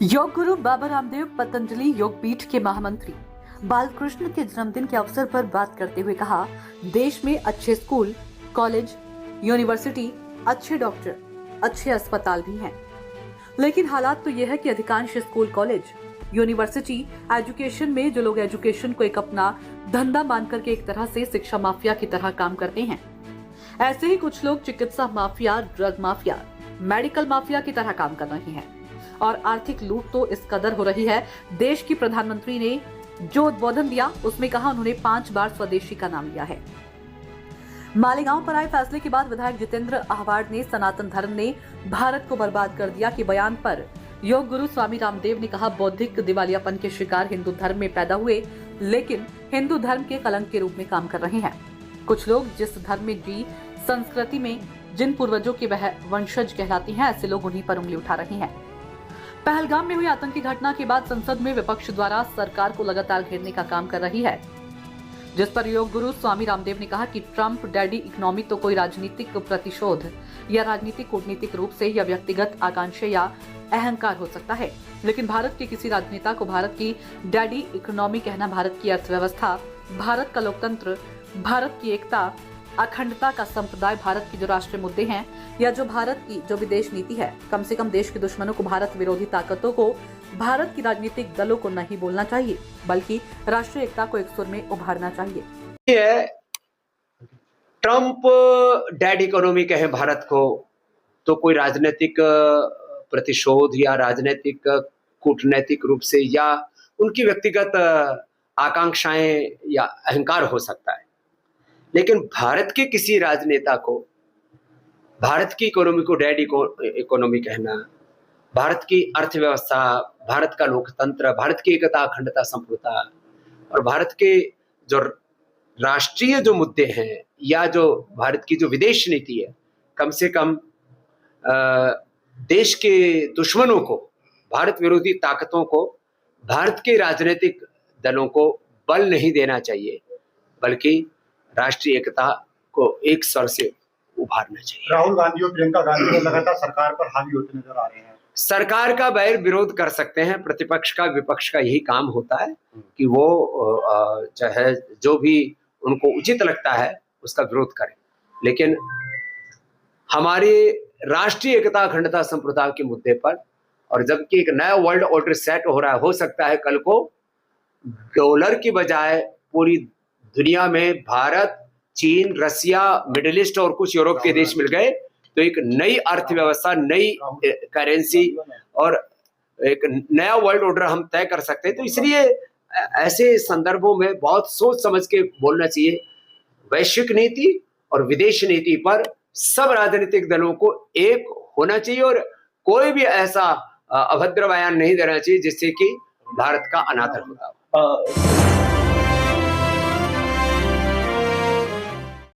योग गुरु बाबा रामदेव पतंजलि योग पीठ के महामंत्री बालकृष्ण के जन्मदिन के अवसर पर बात करते हुए कहा, देश में अच्छे स्कूल, कॉलेज, यूनिवर्सिटी, अच्छे डॉक्टर, अच्छे अस्पताल भी हैं। लेकिन हालात तो यह है कि अधिकांश स्कूल, कॉलेज, यूनिवर्सिटी, एजुकेशन में जो लोग एजुकेशन को एक अपना धंधा मान करके एक तरह से शिक्षा माफिया की तरह काम करते हैं, ऐसे ही कुछ लोग चिकित्सा mafia, drug mafia, medical mafia की तरह काम कर रहे हैं और आर्थिक लूट तो इस कदर हो रही है। देश की प्रधानमंत्री ने जो उद्बोधन दिया उसमें कहा उन्होंने 5 बार स्वदेशी का नाम लिया है। मालेगांव पर आए फैसले के बाद विधायक जितेंद्र आहवाड ने सनातन धर्म ने भारत को बर्बाद कर दिया कि बयान पर योग गुरु स्वामी रामदेव ने कहा, बौद्धिक दिवालियापन के शिकार हिंदू धर्म में पैदा हुए लेकिन हिंदू धर्म के कलंक के रूप में काम कर रहे हैं। कुछ लोग जिस धर्म में जी संस्कृति में जिन पूर्वजों के वह वंशज कहलाती हैं, ऐसे लोग उन्हीं पर उंगली उठा रहे हैं। पहलगाम में हुई आतंकी घटना के बाद संसद में विपक्ष द्वारा सरकार को लगातार घेरने का काम कर रही है, जिस पर योग गुरु स्वामी रामदेव ने कहा कि ट्रंप डैडी इकोनॉमी तो कोई राजनीतिक प्रतिशोध या राजनीतिक कूटनीतिक रूप से या व्यक्तिगत आकांक्षा या अहंकार हो सकता है, लेकिन भारत के किसी राजनेता को भारत की डैडी इकोनॉमी कहना भारत की अर्थव्यवस्था, भारत का लोकतंत्र, भारत की एकता, अखंडता का संप्रदाय, भारत की जो राष्ट्रीय मुद्दे हैं या जो भारत की जो विदेश नीति है, कम से कम देश के दुश्मनों को, भारत विरोधी ताकतों को, भारत की राजनीतिक दलों को नहीं बोलना चाहिए, बल्कि राष्ट्रीय एकता को एक सुर में उभारना चाहिए। ये ट्रंप डैड इकोनॉमी कहे भारत को, तो कोई राजनीतिक प्रतिशोध या राजनीतिक कूटनैतिक रूप से या उनकी व्यक्तिगत आकांक्षाएं या अहंकार हो सकता है, लेकिन भारत के किसी राजनेता को भारत की इकोनॉमी को डैड इकोनॉमी कहना, भारत की अर्थव्यवस्था, भारत का लोकतंत्र, भारत की एकता, अखंडता, संप्रभुता और भारत के जो राष्ट्रीय जो मुद्दे हैं या जो भारत की जो विदेश नीति है, कम से कम देश के दुश्मनों को, भारत विरोधी ताकतों को, भारत के राजनीतिक दलों को बल नहीं देना चाहिए, बल्कि राष्ट्रीय एकता को एक स्वर से उभारना चाहिए। राहुल गांधी और प्रियंका गांधी लगातार सरकार पर हावी होते नजर आ रहे हैं। सरकार का बैर विरोध कर सकते हैं, प्रतिपक्ष का, विपक्ष का यही काम होता है कि वो चाहे जो भी उनको उचित लगता है उसका विरोध करें, लेकिन हमारी राष्ट्रीय एकता, अखंडता, संप्रभुता के मुद्दे पर, और जबकि एक नया वर्ल्ड ऑर्डर सेट हो रहा है, हो सकता है कल को डॉलर की बजाय पूरी दुनिया में भारत, चीन, रसिया, मिडिल ईस्ट और कुछ यूरोप के देश मिल गए तो एक नई अर्थव्यवस्था, नई करेंसी और एक नया वर्ल्ड ऑर्डर हम तय कर सकते हैं। तो इसलिए ऐसे संदर्भों में बहुत सोच समझ के बोलना चाहिए। वैश्विक नीति और विदेश नीति पर सब राजनीतिक दलों को एक होना चाहिए और कोई भी ऐसा अभद्र बयान नहीं देना चाहिए जिससे कि भारत का अनादर होता हो।